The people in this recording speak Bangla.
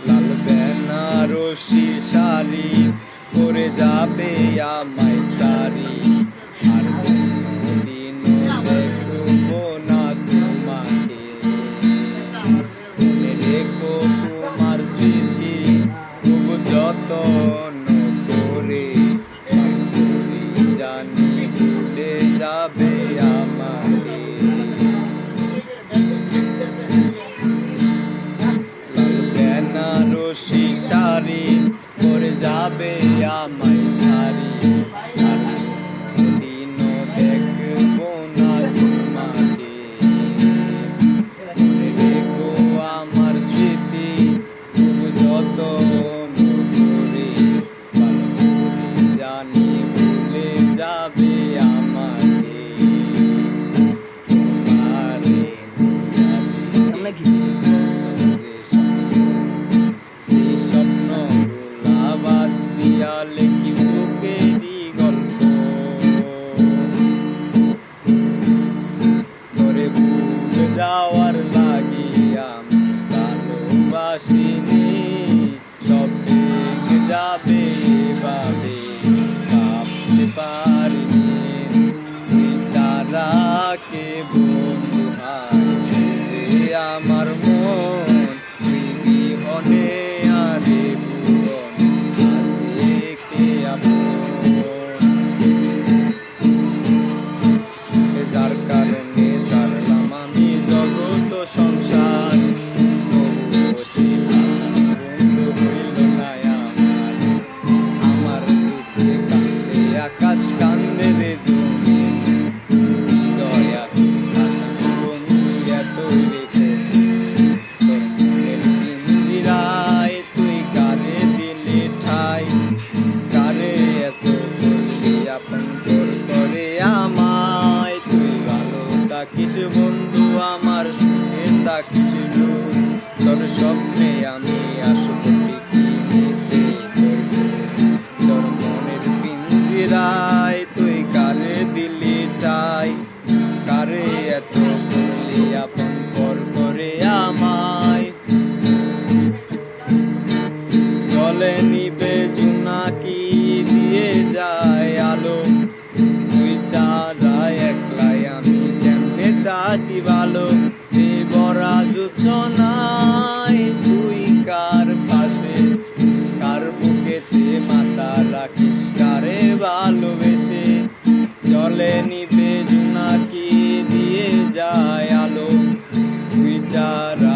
লাল বেনারসি শাড়ি পরে যাবে আমায় ছাড়ি, আর কোনদিনও দেখবো না তোমাকে। মনে রেখো তোমার স্মৃতি খুব যত্ন করে, জানি ভুলে যাবে আমাকে। লাল বেনারসি শাড়ি পরে যাবে আমায় ছাড়ি, আর কোনদিনও দেখবো না তোমাকে। মনে রেখো আমার স্মৃতি খুব যত্ন করে, জানি ভুলে যাবে আমাকে। সেই স্বপ্নগুলা বাদ দিয়া লেখি বুকেরই গল্প, তোরে ভুলে যাওয়ার লাগিয়া আমি ভালোবাসিনি। সব ভেঙে যাবে এভাবে ভাবতে পারিনি, তুই ছাড়া কে বন্ধু হায় যে আমার মন, তুই বিহনে আরে ভুবন আছে কে আপন। যার কারণে ছাড়লাম আমি জগৎ সংসার, তবুও সে আশা বন্ধু হইল না আমার। আমার দুঃখে কান্দে আকাশ কান্দে রে জমি, দয়া আশা বন্ধু এতই রেখে, তোর মনের পিঞ্জিরায় তুই কারে দিলি ঠাই, কারে এত করলি আপন তোর করে আমায়। তুই ভালো থাকিস বন্ধু আমার, সুখে থাকিস দূর, তোর স্বপ্নে আমি আসব ঠিকই নিতে করবো। তোর মনের পিঞ্জিরায় তুই কারে দিলি ঠাই, কারে এত করলি আপন পর করে আমায়। জলে নিবে জোনাকি দিয়ে যায় আলো, তুই ছাড়া একলাই আমি কেমনে থাকি ভালো। এ ভরা জোছনায় তুই কার পাশে, কার বুকেতে মাথা রাখিস কারে ভালোবেসে। জলে নিবে জোনাকি দিয়ে যায় আলো, তুই ছাড়া